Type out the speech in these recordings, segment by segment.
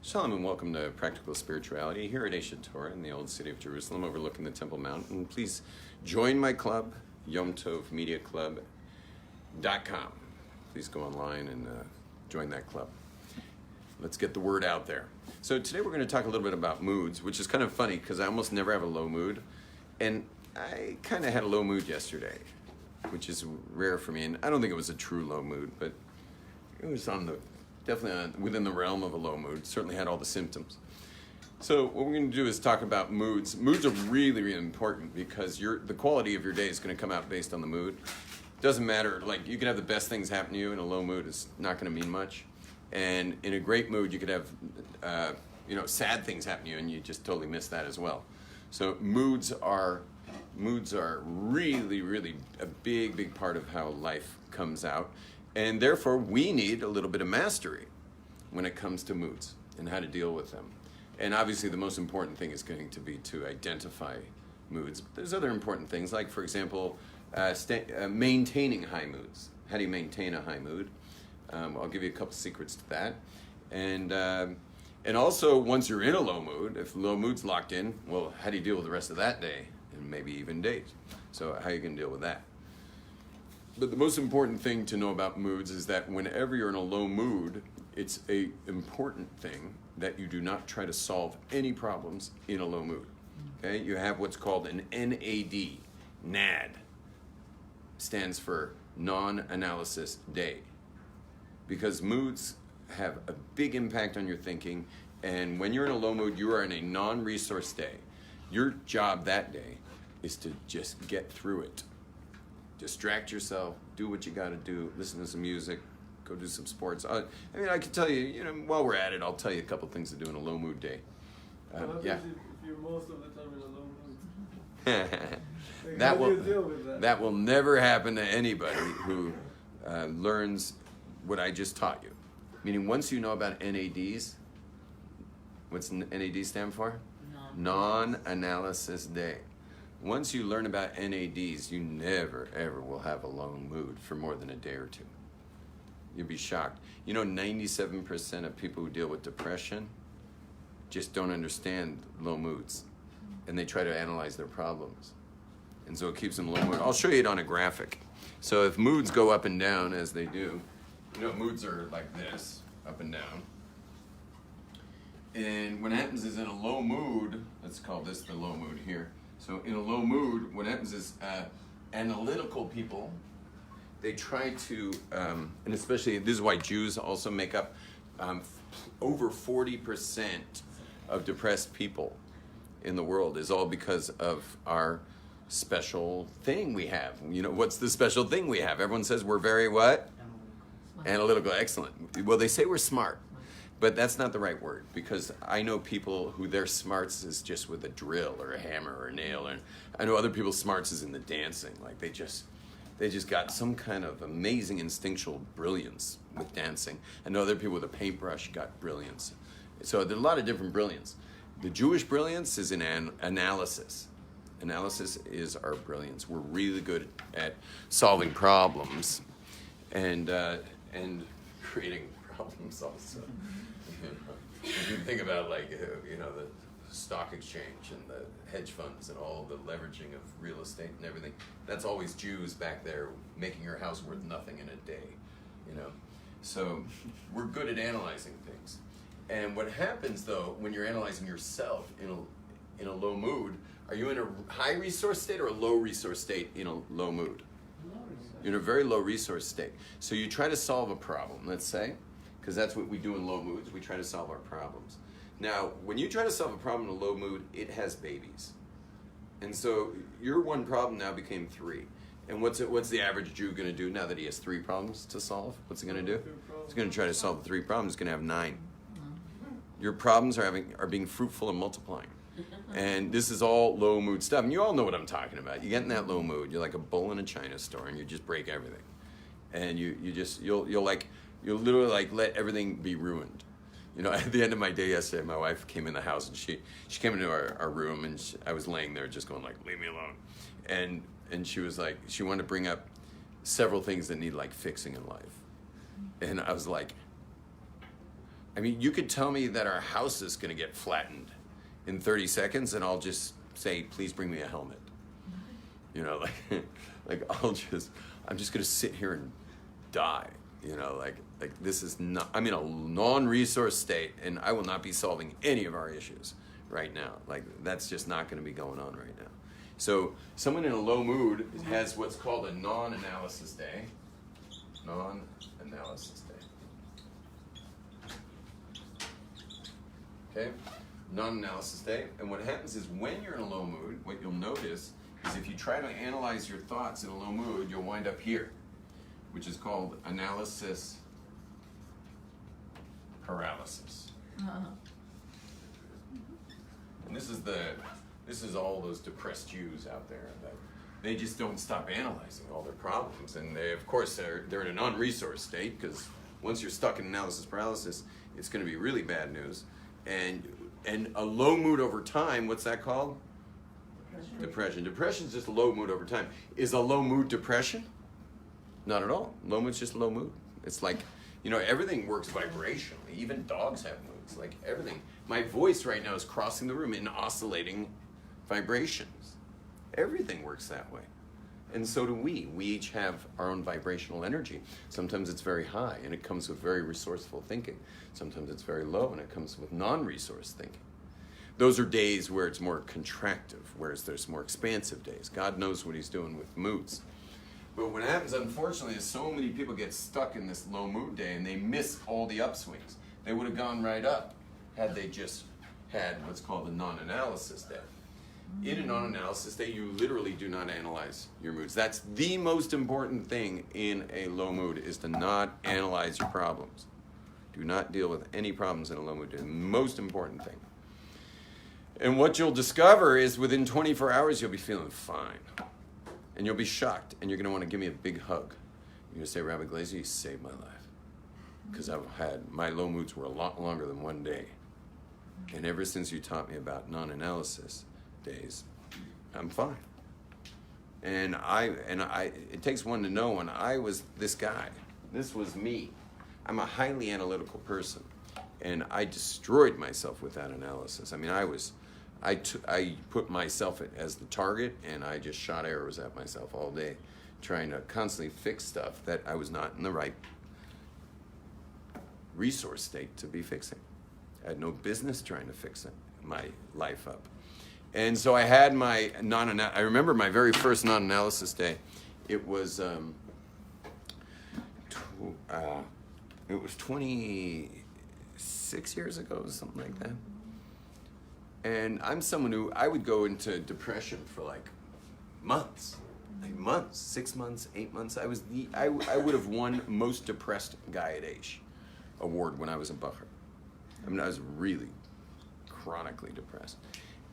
Shalom and welcome to Practical Spirituality here at Aish HaTorah in the old city of Jerusalem overlooking the Temple Mount. And please join my club, Yom Tov Media Club.com. Please go online and join that club. Let's get the word out there. So today we're going to talk a little bit about moods, which is kind of funny because I almost never have a low mood. And I kind of had a low mood yesterday, which is rare for me. And I don't think it was a true low mood, but it was definitely within the realm of a low mood. Certainly had all the symptoms. So what we're going to do is talk about moods. Moods are really, really important because the quality of your day is going to come out based on the mood. Doesn't matter. Like, you can have the best things happen to you, and a low mood is not going to mean much. And in a great mood, you could have sad things happen to you, and you just totally miss that as well. So moods are really, really a big, big part of how life comes out. And therefore, we need a little bit of mastery when it comes to moods and how to deal with them. And obviously, the most important thing is going to be to identify moods. There's other important things, like, for example, maintaining high moods. How do you maintain a high mood? I'll give you a couple secrets to that. And also, once you're in a low mood, if low mood's locked in, well, how do you deal with the rest of that day and maybe even days? So how are you going to deal with that? But the most important thing to know about moods is that whenever you're in a low mood, it's an important thing that you do not try to solve any problems in a low mood. Okay? You have what's called an NAD. NAD stands for non-analysis day. Because moods have a big impact on your thinking, and when you're in a low mood, you are in a non-resource day. Your job that day is to just get through it. Distract yourself, do what you got to do, listen to some music, go do some sports. I can tell you, while we're at it, I'll tell you a couple things to do in a low mood day. What happens if you're most of the time in a low mood? That will never happen to anybody who learns what I just taught you. Meaning, once you know about NADs, what's NAD stand for? Non-analysis day. Once you learn about NADs, you never, ever will have a low mood for more than a day or two. You'll be shocked. 97% of people who deal with depression just don't understand low moods, and they try to analyze their problems. And so it keeps them low mood. I'll show you it on a graphic. So if moods go up and down, as they do, moods are like this, up and down. And what happens is in a low mood, let's call this the low mood here. So in a low mood, what happens is analytical people, they try to, and especially, this is why Jews also make up over 40% of depressed people in the world, is all because of our special thing we have. What's the special thing we have? Everyone says we're very what? Analytical, excellent. Well, they say we're smart, but that's not the right word, because I know people who their smarts is just with a drill or a hammer or a nail, and I know other people's smarts is in the dancing. Like they just got some kind of amazing instinctual brilliance with dancing. I know other people with a paintbrush got brilliance. So there's a lot of different brilliance. The Jewish brilliance is in analysis. Analysis is our brilliance. We're really good at solving problems and creating problems also. If you think about the stock exchange and the hedge funds and all the leveraging of real estate and everything, that's always Jews back there making your house worth nothing in a day, So we're good at analyzing things. And what happens though when you're analyzing yourself in a low mood, are you in a high resource state or a low resource state in a low mood? You're in a very low resource state. So you try to solve a problem, let's say, because that's what we do in low moods. We try to solve our problems. Now, when you try to solve a problem in a low mood, it has babies. And so your one problem now became three. And what's the average Jew going to do now that he has three problems to solve? What's he going to do? He's going to try to solve the three problems. He's going to have 9. Your problems are being fruitful and multiplying. And this is all low mood stuff. And you all know what I'm talking about. You get in that low mood, you're like a bull in a china store, and you just break everything. And you'll literally let everything be ruined. At the end of my day yesterday, my wife came in the house, and she came into our room, and I was laying there just going leave me alone. And she was like, she wanted to bring up several things that need fixing in life. And I was like, I mean, you could tell me that our house is going to get flattened in 30 seconds, and I'll just say, please bring me a helmet. You know, like I'm just going to sit here and die. You know, like this is not, I'm in a non-resource state, and I will not be solving any of our issues right now. Like, that's just not going to be going on right now. So someone in a low mood has what's called a non-analysis day. Non-analysis day. Okay? Non-analysis day. And what happens is when you're in a low mood, what you'll notice is if you try to analyze your thoughts in a low mood, you'll wind up here, which is called analysis paralysis. And this is all those depressed Jews out there that they just don't stop analyzing all their problems, and they, of course, they're in a non-resource state, because once you're stuck in analysis paralysis, it's going to be really bad news. And a low mood over time, what's that called? Depression. Depression is just a low mood over time. Is a low mood depression? Not at all. Low mood's just low mood. It's like, you know, everything works vibrationally. Even dogs have moods. Like everything. My voice right now is crossing the room in oscillating vibrations. Everything works that way. And so do we. We each have our own vibrational energy. Sometimes it's very high, and it comes with very resourceful thinking. Sometimes it's very low, and it comes with non-resource thinking. Those are days where it's more contractive, whereas there's more expansive days. God knows what he's doing with moods. But what happens, unfortunately, is so many people get stuck in this low mood day, and they miss all the upswings. They would have gone right up had they just had what's called a non-analysis day. In a non-analysis day, you literally do not analyze your moods. That's the most important thing in a low mood, is to not analyze your problems. Do not deal with any problems in a low mood. The most important thing. And what you'll discover is within 24 hours, you'll be feeling fine. And you'll be shocked, and you're going to want to give me a big hug. You're going to say, Rabbi Glaser, you saved my life. Because my low moods were a lot longer than one day. And ever since you taught me about non-analysis days, I'm fine. And it takes one to know when I was this guy. This was me. I'm a highly analytical person. And I destroyed myself with that analysis. I mean, I put myself as the target, and I just shot arrows at myself all day, trying to constantly fix stuff that I was not in the right resource state to be fixing. I had no business trying to fix my life up. And so I had I remember my very first non-analysis day. It was 26 years ago, something like that. And I'm someone who, I would go into depression for like months, 6 months, 8 months. I would have won most depressed guy at Aish award when I was a Bacher. I mean, I was really chronically depressed.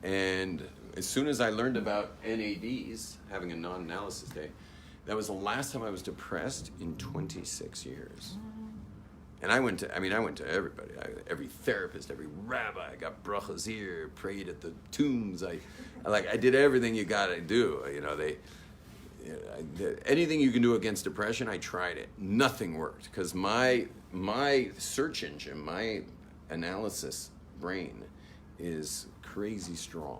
And as soon as I learned about NADs, having a non-analysis day, that was the last time I was depressed in 26 years. And I went to everybody, every therapist, every rabbi. I got brachas here, prayed at the tombs. I did everything you gotta do. You know, anything you can do against depression, I tried it. Nothing worked, because my search engine, my analysis brain is crazy strong.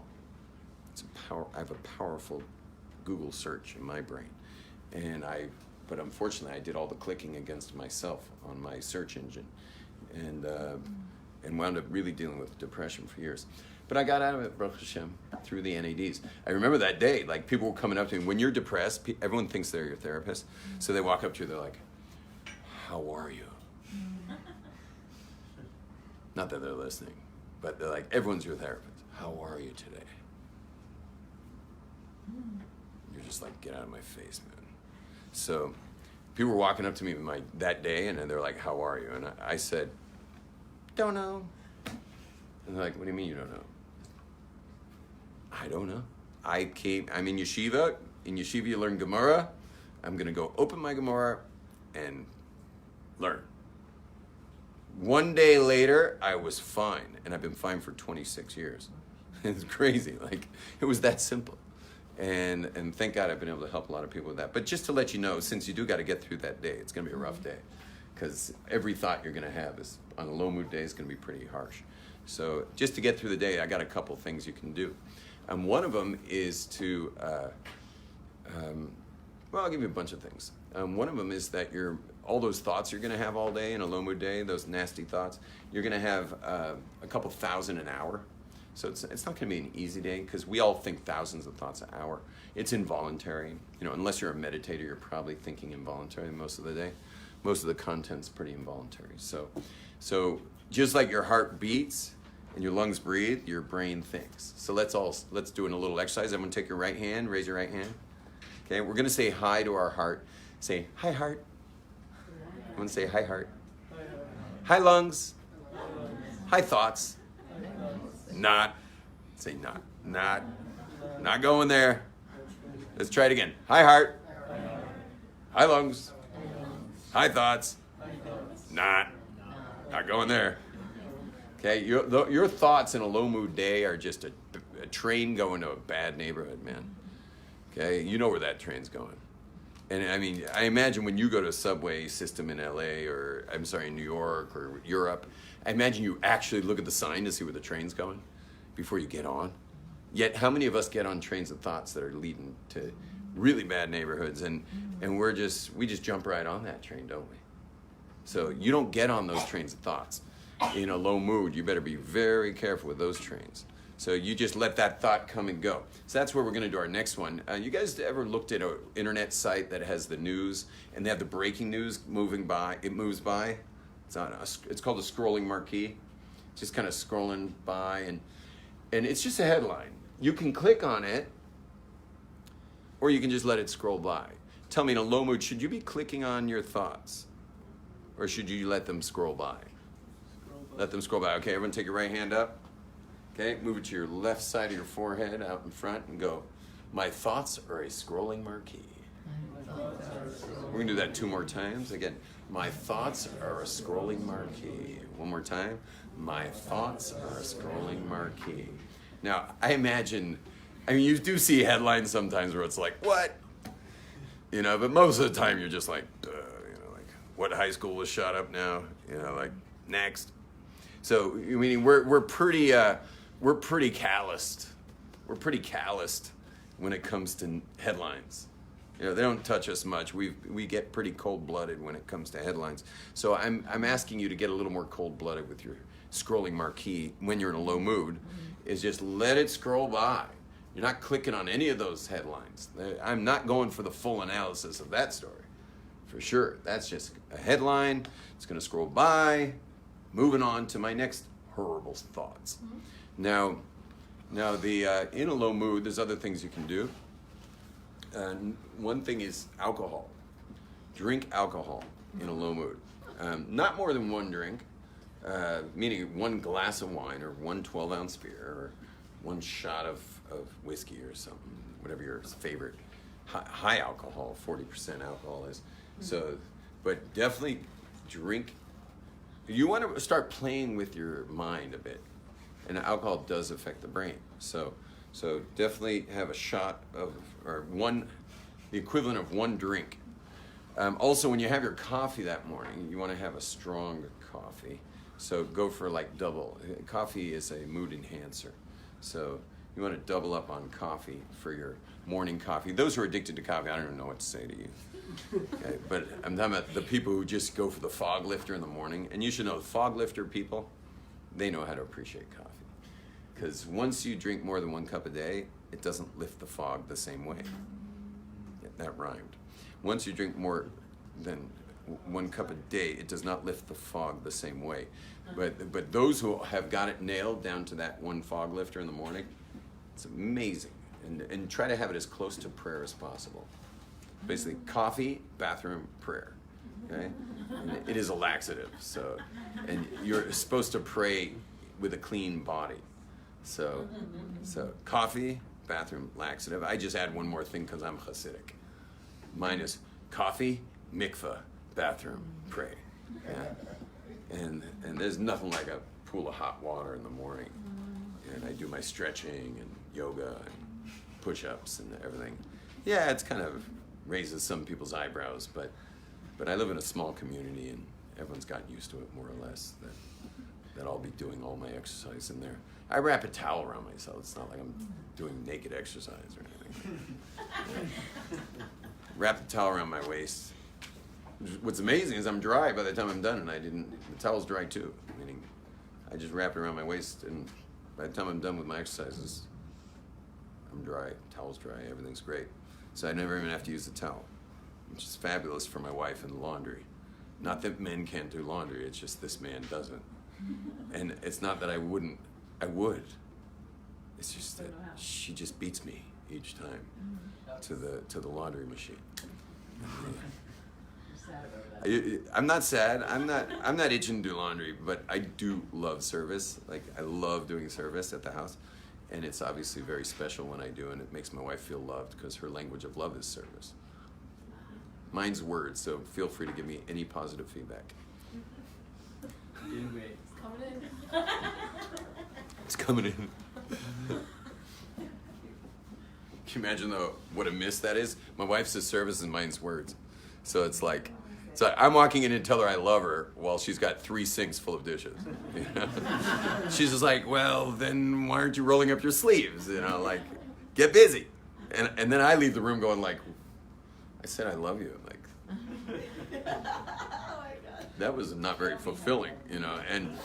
I have a powerful Google search in my brain, but unfortunately I did all the clicking against myself on my search engine, and wound up really dealing with depression for years. But I got out of it, Baruch Hashem, through the NADs. I remember that day, like, people were coming up to me. When you're depressed, everyone thinks they're your therapist, so they walk up to you, they're like, how are you? Not that they're listening, but they're like, everyone's your therapist. How are you today? You're just like, get out of my face, man. So people were walking up to me that day, and they're like, how are you? And I said, don't know. And they're like, what do you mean you don't know? I don't know. I'm in yeshiva. In yeshiva you learn Gamora. I'm going to go open my Gamora and learn. One day later, I was fine, and I've been fine for 26 years. It's crazy. Like, it was that simple. And thank God I've been able to help a lot of people with that. But just to let you know, since you do got to get through that day, it's going to be a rough day, because every thought you're going to have is on a low mood day is going to be pretty harsh. So just to get through the day, I got a couple things you can do. One of them is to, well, I'll give you a bunch of things. One of them is that all those thoughts you're going to have all day in a low mood day, those nasty thoughts, you're going to have a couple thousand an hour. So it's not going to be an easy day because we all think thousands of thoughts an hour. It's involuntary. You know, unless you're a meditator, you're probably thinking involuntarily most of the day. Most of the content's pretty involuntary. So just like your heart beats and your lungs breathe, your brain thinks. So let's do a little exercise. Everyone take your right hand, raise your right hand. Okay, we're going to say hi to our heart. Say, hi heart. I'm going to say, hi heart. Hi lungs. Hi thoughts. Not. Say not. Not going there. Let's try it again. Hi heart. Hi lungs. Hi thoughts. Not going there. Okay, your thoughts in a low mood day are just a train going to a bad neighborhood, man. Okay, you know where that train's going. And I mean, I imagine when you go to a subway system in LA or, I'm sorry, in New York or Europe, I imagine you actually look at the sign to see where the train's going before you get on. Yet, how many of us get on trains of thoughts that are leading to really bad neighborhoods, and we just jump right on that train, don't we? So you don't get on those trains of thoughts. In a low mood, you better be very careful with those trains. So you just let that thought come and go. So that's where we're going to do our next one. You guys ever looked at an internet site that has the news, and they have the breaking news moving by? It moves by. It's called a scrolling marquee. Just kind of scrolling by, and it's just a headline. You can click on it, or you can just let it scroll by. Tell me, in a low mood, should you be clicking on your thoughts, or should you let them scroll by? Let them scroll by. Okay, everyone take your right hand up. Okay, move it to your left side of your forehead, out in front, and go, my thoughts are a scrolling marquee. We're going to do that 2 more times. Again, my thoughts are a scrolling marquee. One more time. My thoughts are a scrolling marquee. Now, I mean, you do see headlines sometimes where it's like, what? You know, but most of the time you're just like, like, what high school was shot up now? You know, like, next. So, meaning we're pretty calloused. We're pretty calloused when it comes to headlines. You know, they don't touch us much. We get pretty cold-blooded when it comes to headlines. So I'm asking you to get a little more cold-blooded with your scrolling marquee when you're in a low mood. Is just let it scroll by. You're not clicking on any of those headlines. I'm not going for the full analysis of that story, for sure. That's just a headline. It's going to scroll by. Moving on to my next horrible thoughts. Now the in a low mood, there's other things you can do. One thing is alcohol. Drink alcohol in a low mood. Not more than 1 drink, meaning 1 glass of wine or 1 12-ounce beer or 1 shot of whiskey or something, whatever your favorite high alcohol, 40% alcohol is. So, but definitely drink. You want to start playing with your mind a bit, and alcohol does affect the brain. So definitely have a shot of, or the equivalent of 1 drink. Also, when you have your coffee that morning, you want to have a strong coffee. So go for like double. Coffee is a mood enhancer. So you want to double up on coffee for your morning coffee. Those who are addicted to coffee, I don't even know what to say to you. Okay, but I'm talking about the people who just go for the fog lifter in the morning. And you should know, the fog lifter people, they know how to appreciate coffee. Because once you drink more than 1 cup a day, it doesn't lift the fog the same way. Yeah, that rhymed. Once you drink more than 1 cup a day, it does not lift the fog the same way. But those who have got it nailed down to that 1 fog lifter in the morning, it's amazing. And try to have it as close to prayer as possible. Basically, coffee, bathroom, prayer. Okay? And it is a laxative. So, and you're supposed to pray with a clean body. So coffee, bathroom, laxative. I just add 1 more thing because I'm Hasidic. Mine is coffee, mikveh, bathroom, pray. Yeah? And there's nothing like a pool of hot water in the morning. And I do my stretching and yoga and push-ups and everything. Yeah, it's kind of raises some people's eyebrows, but I live in a small community, everyone's gotten used to it more or less. That I'll be doing all my exercise in there. I wrap a towel around myself. It's not like I'm doing naked exercise or anything. Wrap the towel around my waist. What's amazing is I'm dry by the time I'm done, and the towel's dry too. Meaning, I just wrap it around my waist, and by the time I'm done with my exercises, I'm dry. Towel's dry. Everything's great. So I never even have to use the towel, which is fabulous for my wife in the laundry. Not that men can't do laundry. It's just this man doesn't. And it's not that I wouldn't. I would. It's just that she just beats me each time to the laundry machine. I'm not sad. I'm not itching to do laundry, but I do love service. Like, I love doing service at the house, and it's obviously very special when I do, and it makes my wife feel loved because her language of love is service. Mine's words, so feel free to give me any positive feedback. Doing great. It's coming in. Can you imagine though what a miss that is? My wife says service and mine's words. So it's like I'm walking in and tell her I love her while she's got 3 sinks full of dishes. You know? She's just like, well, then why aren't you rolling up your sleeves? You know, like, get busy. And then I leave the room going like, I said I love you. Like, that was not very fulfilling, you know. And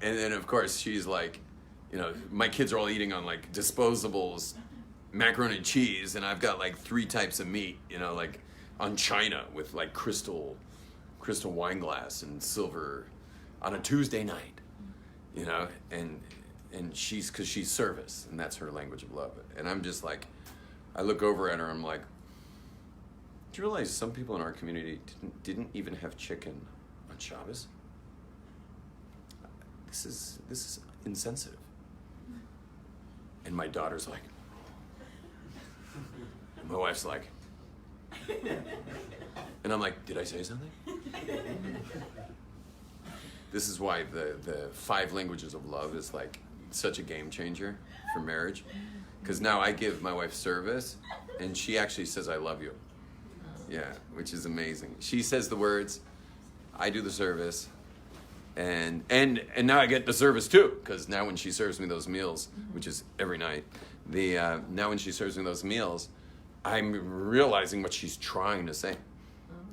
then of course she's like, you know, my kids are all eating on like disposables, macaroni and cheese, and I've got like 3 types of meat, you know, like on china with like crystal wine glass and silver on a Tuesday night, you know, and because she's service, and that's her language of love. And I'm just like, I look over at her, I'm like, do you realize some people in our community didn't even have chicken on Shabbos? This is insensitive. And my daughter's like, and my wife's like, and I'm like, did I say something? This is why the 5 languages of love is like such a game changer for marriage. Because now I give my wife service, and she actually says, I love you. Yeah, which is amazing. She says the words, I do the service, and now I get the service too, because now when she serves me those meals, which is every night, now when she serves me those meals, I'm realizing what she's trying to say.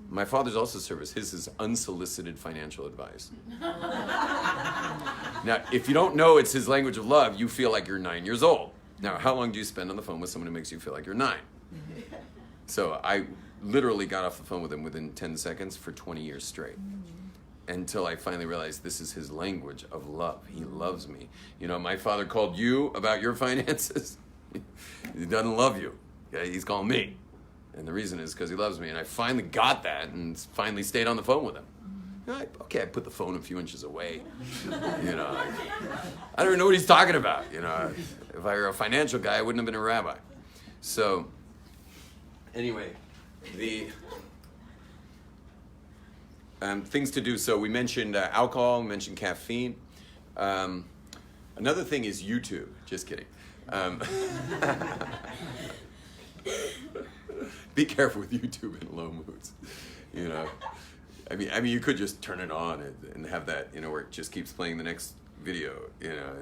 My father's also service. His is unsolicited financial advice. Now, if you don't know it's his language of love, you feel like you're 9 years old. Now, how long do you spend on the phone with someone who makes you feel like you're 9? So I literally got off the phone with him within 10 seconds for 20 years straight, until I finally realized this is his language of love. He loves me. You know, my father called you about your finances. He doesn't love you. Okay? He's calling me. And the reason is because he loves me. And I finally got that and finally stayed on the phone with him. Okay, I put the phone a few inches away. You know, I don't even know what he's talking about. You know, if I were a financial guy, I wouldn't have been a rabbi. So, anyway, the things to do. So we mentioned alcohol, we mentioned caffeine. Another thing is YouTube. Just kidding. Be careful with YouTube in low moods. You know, I mean, you could just turn it on and have that, you know, where it just keeps playing the next video, you know,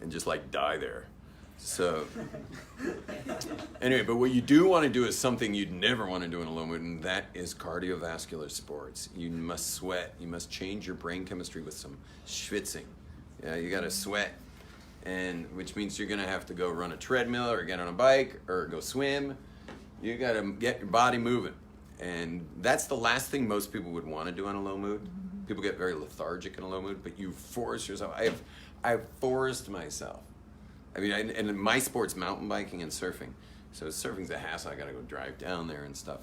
and just like die there. So anyway, but what you do want to do is something you'd never want to do in a low mood, and that is cardiovascular sports. You must sweat. You must change your brain chemistry with some schwitzing. Yeah, you got to sweat, and which means you're going to have to go run a treadmill or get on a bike or go swim. You got to get your body moving, and that's the last thing most people would want to do on a low mood. People get very lethargic in a low mood, but you force yourself. I've forced myself. I mean, and my sport's mountain biking and surfing. So surfing's a hassle. I got to go drive down there and stuff.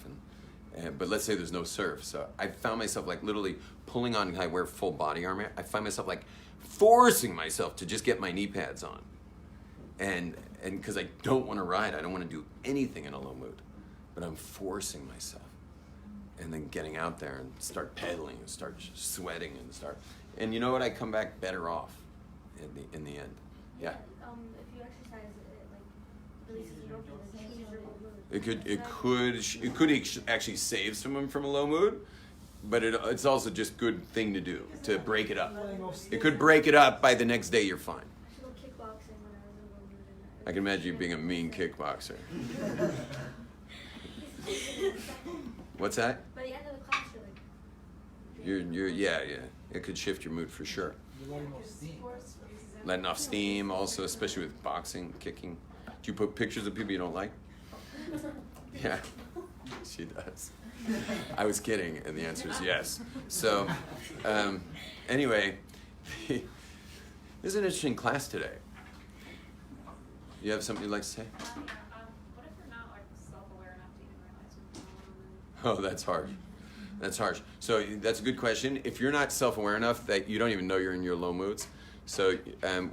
But let's say there's no surf. So I found myself like literally pulling on, I wear full body armor. I find myself like forcing myself to just get my knee pads on. And because I don't want to ride. I don't want to do anything in a low mood. But I'm forcing myself. And then getting out there and start pedaling and start sweating and you know what? I come back better off in the end. Yeah. If you exercise, it like releases endorphins and changes your mood. It could actually save someone from a low mood, but it's also just good thing to do to break it up. It could break it up by the next day. You're fine. I should go kickboxing when I was in low mood. And I can imagine you being a mean kickboxer. What's that? By the end of the class, you're like. Yeah. It could shift your mood for sure. Letting off steam, also, especially with boxing, kicking. Do you put pictures of people you don't like? Yeah, she does. I was kidding, and the answer is yes. So, anyway, this is an interesting class today. You have something you'd like to say? What if we're not like self-aware enough to even realize we're wrong? Oh, that's harsh. That's harsh. So that's a good question. If you're not self-aware enough that you don't even know you're in your low moods, so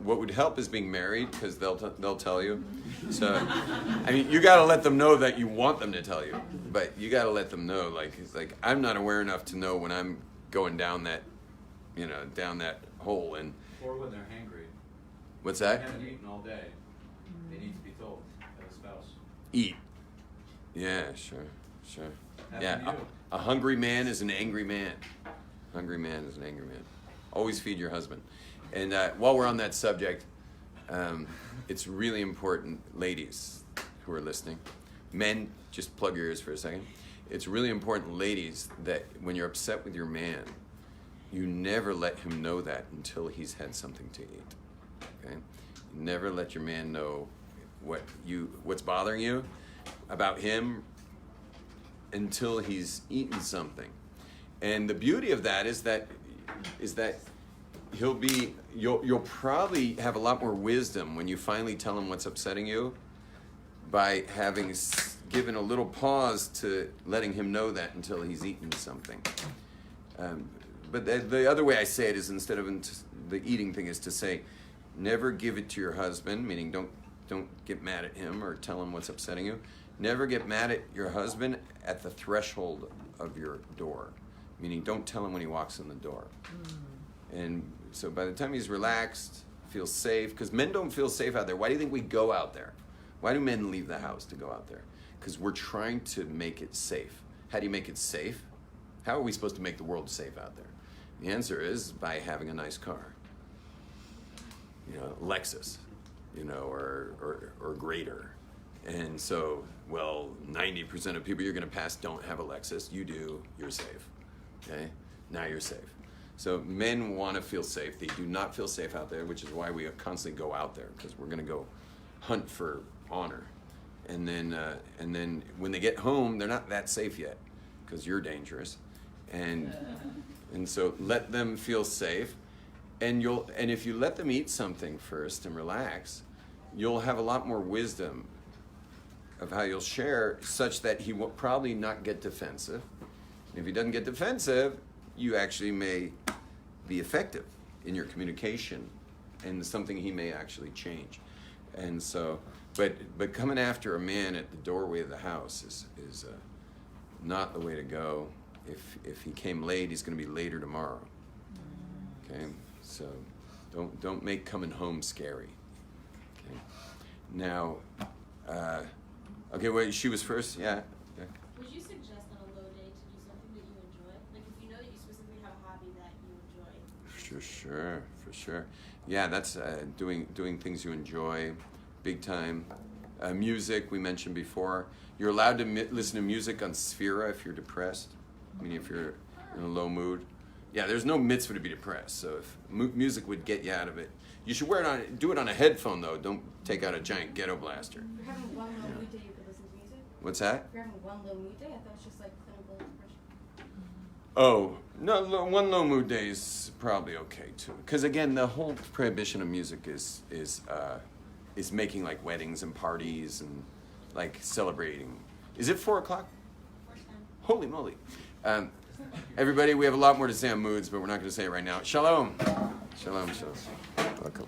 what would help is being married, because they'll tell you. So, I mean, you got to let them know that you want them to tell you, but you got to let them know, like I'm not aware enough to know when I'm going down that, down that hole. And or when they're hangry. what's They that? haven't eaten all day. They need to be told as a spouse. Eat. Yeah, sure. Happen Yeah, to you. a hungry man is an angry man. Hungry man is an angry man. Always feed your husband. And while we're on that subject, it's really important, ladies who are listening, men, just plug your ears for a second. It's really important, ladies, that when you're upset with your man, you never let him know that until he's had something to eat. Okay? Never let your man know what's bothering you about him until he's eaten something. And the beauty of that is that you'll probably have a lot more wisdom when you finally tell him what's upsetting you by having given a little pause to letting him know that until he's eaten something. But the other way I say it is, instead of the eating thing, is to say, never give it to your husband, meaning don't get mad at him or tell him what's upsetting you. Never get mad at your husband at the threshold of your door, meaning don't tell him when he walks in the door. And so by the time he's relaxed, feels safe, because men don't feel safe out there. Why do you think we go out there? Why do men leave the house to go out there? Because we're trying to make it safe. How do you make it safe? How are we supposed to make the world safe out there? The answer is by having a nice car. Lexus, or greater. And so, 90% of people you're going to pass don't have a Lexus. You do, you're safe. Okay? Now you're safe. So men want to feel safe. They do not feel safe out there, which is why we constantly go out there, because we're going to go hunt for honor. And then when they get home, they're not that safe yet, because you're dangerous. And so let them feel safe. And if you let them eat something first and relax, you'll have a lot more wisdom of how you'll share, such that he will probably not get defensive. And if he doesn't get defensive, you actually may be effective in your communication, and something he may actually change. And so, but coming after a man at the doorway of the house is not the way to go. If he came late, he's going to be later tomorrow. Okay, so don't make coming home scary. Okay, now. Okay, she was first. Yeah. Okay. Would you suggest on a low day to do something that you enjoy? Like if you know that you specifically have a hobby that you enjoy? For sure. Yeah, that's doing things you enjoy, big time. Music, we mentioned before. You're allowed to listen to music on Sphera if you're depressed. I mean, if you're in a low mood. Yeah, there's no mitzvah to be depressed. So if music would get you out of it, you should do it on a headphone though. Don't take out a giant ghetto blaster. If you're having one low mood day, you could listen to music. What's that? If you're having one low mood day, I thought it was just like clinical depression. Oh, no, one low mood day is probably okay too. Because again, the whole prohibition of music is making like weddings and parties and like celebrating. Is it 4:00? 4:10. Holy moly. Everybody, we have a lot more to say on moods, but we're not going to say it right now. Shalom. Shalom. Welcome.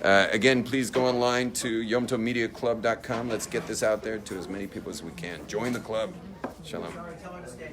Again, please go online to yomtovmediaclub.com. Let's get this out there to as many people as we can. Join the club. Shalom. Tell her to stay.